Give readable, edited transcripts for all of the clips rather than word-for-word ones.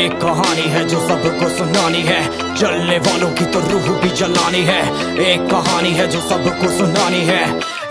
एक कहानी है जो सबको सुनानी है, जलने वालों की तो रूह भी जलानी है। एक कहानी है जो सबको सुनानी है,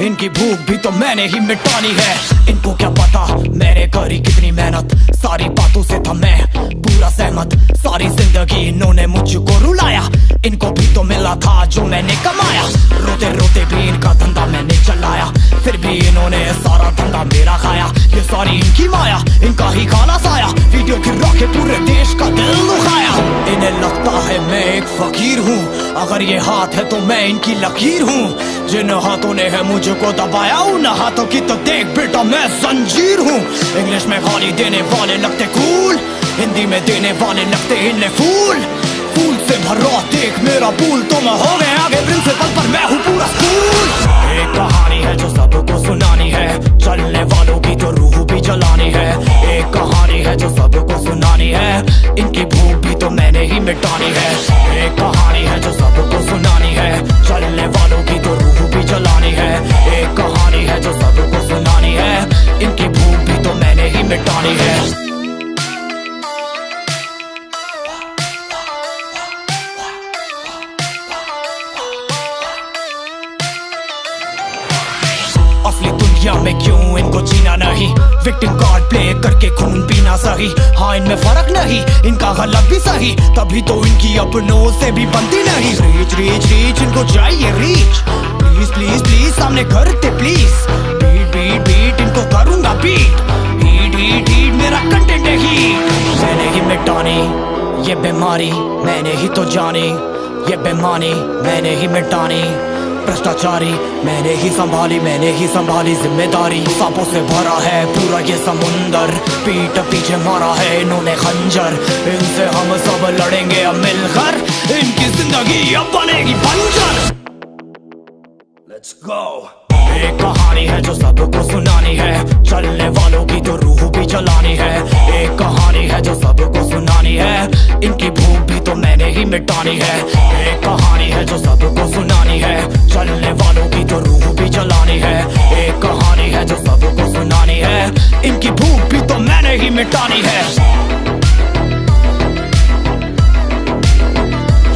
इनकी भूख भी तो मैंने ही मिटानी है। इनको क्या पता मैंने करी कितनी मेहनत, सारी बातों से था मैं पूरा सहमत। सारी जिंदगी इन्होंने मुझको रुलाया, इनको भी तो मिला था जो मैंने कमाया। रोते रोते भी इनका धंधा मैंने चलाया, फिर भी इन्होंने सारा धंधा मेरा खाया। ये सारी इनकी माया, इनका ही खाना साया, वीडियो गिरा के पूरे देश का दिल दुखाया। इन्हें लगता है मैं एक फकीर हूँ, अगर ये हाथ है तो मैं इनकी लकीर हूँ। जिन हाथों ने है मुझको दबाया, उन हाथों की तो देख बेटा मैं जंजीर हूँ। इंग्लिश में गाली देने वाले लगते कूल, हिंदी में देने वाले लगते इन्हें फूल। फूल से भरा देख मेरा पूल, तो मैं हो गया आगे प्रिंसिपल पर मैं हूँ पूरा स्कूल। एक कहानी है जो सबको सुनानी है, चलने वालों की तो रूह भी जलानी है। एक कहानी है जो सबको सुनानी है, इनकी भूख भी तो मैंने ही मिटानी है। एक कहानी है जो सबको सुनानी है, चलने वालों की तो रूह भी जलानी है। एक कहानी है जो सबको सुनानी है, इनकी भूख भी तो मैंने ही मिटानी है। असली दुनिया में क्यों इनको जीना नहीं, विक्टिम कार्ड प्ले करके खून पीना सही। हाँ इनमें फर्क नहीं, इनका गलत भी सही, तभी तो इनकी अपनों से भी बनती नहीं। रीच रीच रीच इनको चाहिए रीच, प्लीज प्लीज प्लीज सामने करते प्लीज। बीट बीट बीट इनको करूंगा बीट, हीट हीट हीट मेरा कंटेंट है हीट। मैंने ही मिटानी ये बीमारी, मैंने ही तो जानी ये बेमानी, मैंने ही मिटानी भ्रष्टाचारी। मैंने ही संभाली जिम्मेदारी। सांपों से भरा है पूरा ये समुंदर, पीठ पीछे मारा है इन्होंने खंजर। इनसे हम सब लड़ेंगे अब मिलकर, इनकी जिंदगी अब बनेगी बंजर। Let's go। एक कहानी है जो सबको सुनानी है, चलने वालों की तो रूह भी जलानी है। एक कहानी है जो सबको सुनानी है, इनकी भूख भी तो मैंने ही मिटानी है। एक कहानी है जो सबको सुनानी है, चलने वालों की तो रूह भी जलानी है। एक कहानी है जो सबको सुनानी है, इनकी भूख भी तो मैंने ही मिटानी है।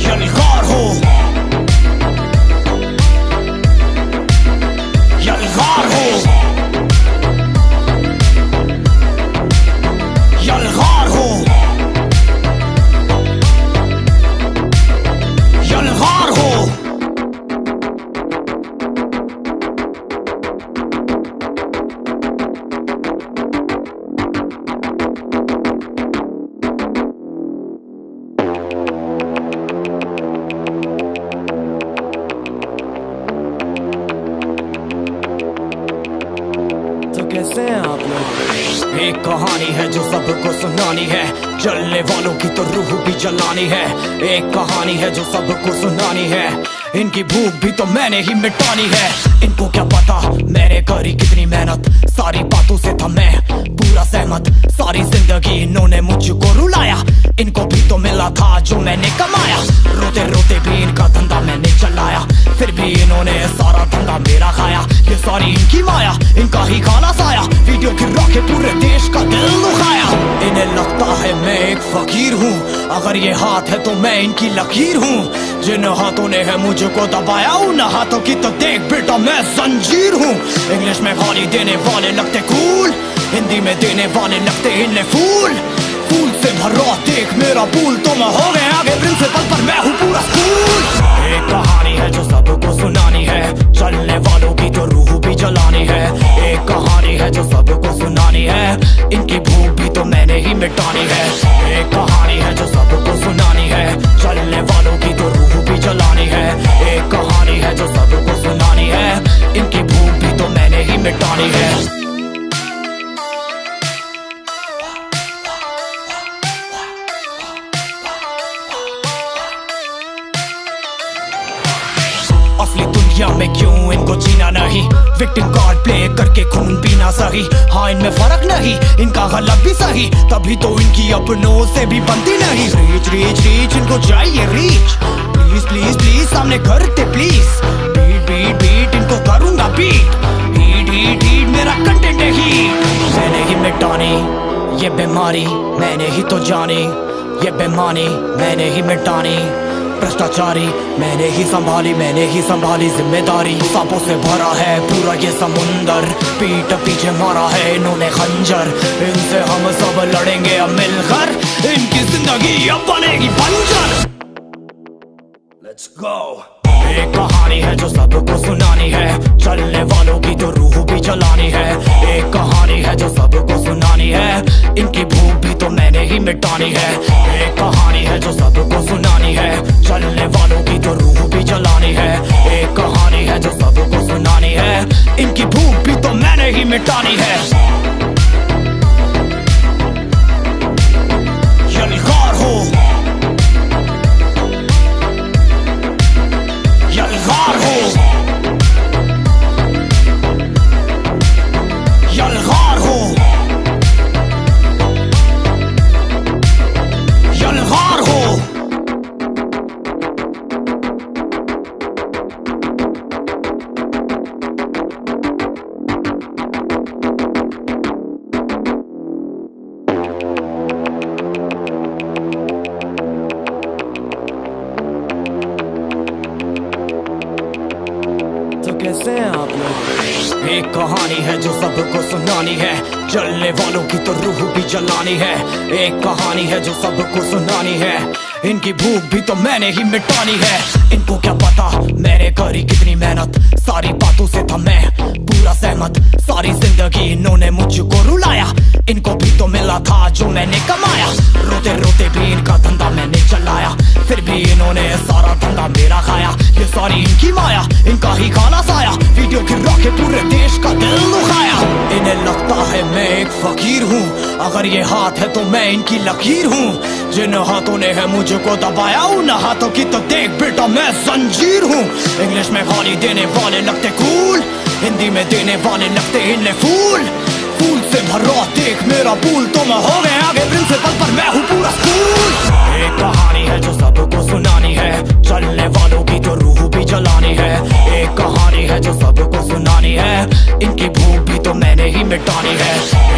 यलगार हो यलगार हो यलगार हो यलगार हो। कैसे हैं आप लोग? एक कहानी है जो सबको सुनानी है, जलने वालों की तो रूह भी जलानी है। एक कहानी है जो सबको सुनानी है, इनकी भूख भी तो मैंने ही मिटानी है। इनको क्या पता मैंने करी कितनी मेहनत, सारी बातों से था मैं पूरा सहमत। सारी जिंदगी इन्होंने मुझको रुलाया, इनको भी तो मिला था जो मैंने कमाया। रोते रोते भी इनका धंधा मैंने चलाया, फिर भी इन्होंने सारा धंधा मेरा खाया। ये सारी इनकी माया, इनका ही खाना साया, वीडियो गिरा के पूरे देश का दिल दुखाया। इन्हें लगता है मैं एक फकीर हूँ, अगर ये हाथ है तो मैं इनकी लकीर हूँ। जिन हाथों ने है मुझको दबाया, उन हाथों की तो देख बेटा मैं जंजीर हूँ। इंग्लिश में गाली देने वाले लगते कूल, हिंदी में देने वाले लगते इन्हें फूल। फूल से भरा देख मेरा पूल, तो मैं हो गया आगे प्रिंसिपल पर मैं हूँ पूरा स्कूल। एक कहानी है जो सबको सुनानी है, चलने वालों की तो रूह भी जलानी है। एक कहानी है जो सबको सुनानी है, इनकी भूख भी तो मैंने ही मिटानी है। एक कहानी है जो सबको सुनानी है, चलने वालों की तो रूह भी जलानी है। एक कहानी है जो सबको सुनानी है, इनकी भूख भी तो मैंने ही मिटानी है। असली दुनिया में क्यों इनको जीना नहीं, विक्टिम कार्ड प्ले करके खून पीना सही। हाँ इनमें फर्क नहीं, इनका गलत भी सही, तभी तो इनकी अपनों से भी बनती नहीं। रीच रीच रीच इनको चाहिए रीच, प्लीज प्लीज प्लीज सामने करते प्लीज। बीट बीट बीट इनको करूंगा बीट, हीट हीट हीट मेरा कंटेंट है हीट। मैंने ही मिटानी ये बीमारी, मैंने ही तो जानी ये बेमानी मैंने ही मिटानी, भ्रष्टाचारी मैंने ही संभाली जिम्मेदारी। सांपों से भरा है पूरा ये समुंदर, पीठ पीछे मारा है इन्होंने खंजर। इनसे हम सब लड़ेंगे अब मिलकर, इनकी जिंदगी अब बनेगी बंजर। Let's go। एक कहानी है जो सबको सुनानी है, चलने वालों की तो रूह भी जलानी है। एक कहानी है जो सबको सुनानी है, इनकी भूख भी तो मैंने ही मिटानी है। एक कहानी है जो सबको सुनानी है, चलने वालों की तो रूह भी जलानी है। एक कहानी है जो सबको सुनानी है, इनकी भूख भी तो मैंने ही मिटानी है। यलगार हो, यलगार हो, यलगार हो, यलगार हो। तो कैसे हैं आप लोग? एक कहानी है जो सबको सुनानी है, चलने वालों की तो रूह भी जलानी है। एक कहानी है जो सबको सुनानी है, इनकी भूख भी तो मैंने ही मिटानी है। इनको क्या पता मैंने करी कितनी मेहनत, सारी बातों से था मैं पूरा सहमत। सारी जिंदगी इन्होंने मुझको रुलाया, इनको भी तो मिला था जो मैंने कमाया। रोते रोते भी इनका धंधा मैंने चलाया, फिर भी इन्होंने सारा धंधा मेरा खाया। ये सारी इनकी माया, इनका ही खाना साया, वीडियो गिरा के पूरे देश का दिल दुखाया। इन्हें लगता है मैं एक फकीर हूँ, अगर ये हाथ है तो मैं इनकी लकीर हूँ। जिन हाथों ने है मुझको दबाया, उन हाथों की तो देख बेटा मैं जंजीर हूँ। इंग्लिश में गाली देने वाले लगते कूल, हिंदी में देने वाले लगते इन्हें फूल। फूल से भरा देख मेरा पूल, तो मैं हो गया आगे प्रिंसिपल पर मैं हूँ पूरा स्कूल। एक कहानी है जो सबको सुनानी है, चलने वालों की तो रूह भी जलानी है। एक कहानी है जो सबको सुनानी है, इनकी भूख भी तो मैंने ही मिटानी है।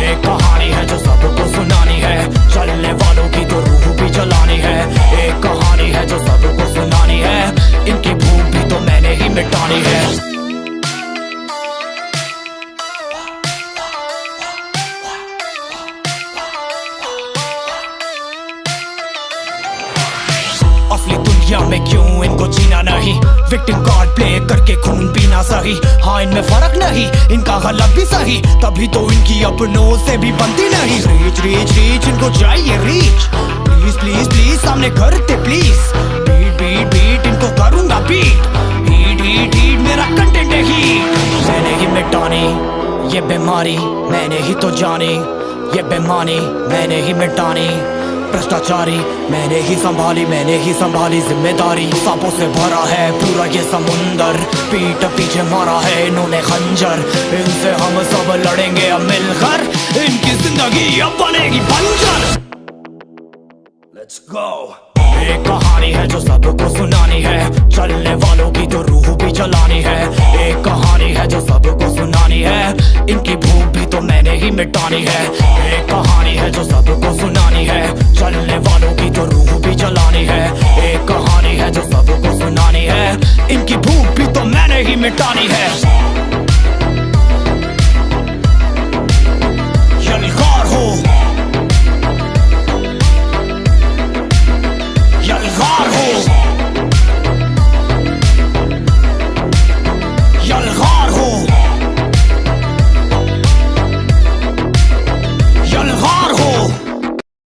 एक कहानी है जो सबको सुनानी है, चलने वालों की तो रूह भी जलानी है। एक कहानी है जो सबको सुनानी है, इनकी भूख भी तो मैंने ही मिटानी है। असली दुनिया में क्यों इनको जीना नहीं, विक्टिम कार्ड प्ले करके खून पीना सही। हाँ इनमें फर्क नहीं, इनका गलत भी सही, तभी तो इनकी अपनों से भी बनती नहीं। रीच रीच रीच इनको चाहिए रीच, प्लीज प्लीज प्लीज सामने करते प्लीज। बीट बीट बीट इनको करूंगा बीट, हीट हीट हीट मेरा कंटेंट है हीट। मैंने ही मिटानी ये बीमारी, मैंने ही तो जानी ये बेमानी, मैंने ही मिटानी। भ्रष्टाचारी मैंने ही संभाली जिम्मेदारी। सांपों से भरा है पूरा ये समुंदर, पीठ पीछे मारा है इन्होंने खंजर। इनसे हम सब लड़ेंगे अब मिलकर, इनकी जिंदगी अब बनेगी बंजर। Let's go। एक कहानी है जो सबको सुनानी है, चलने वालों की तो रूह भी जलानी है। एक कहानी है जो सबको सुनानी है, इनकी भूख भी तो मैंने ही मिटानी है। एक कहानी है जो सबको सुनानी है, चलने वालों की तो रूह भी जलानी है। एक कहानी है जो सबको सुनानी है, इनकी भूख भी तो मैंने ही मिटानी है।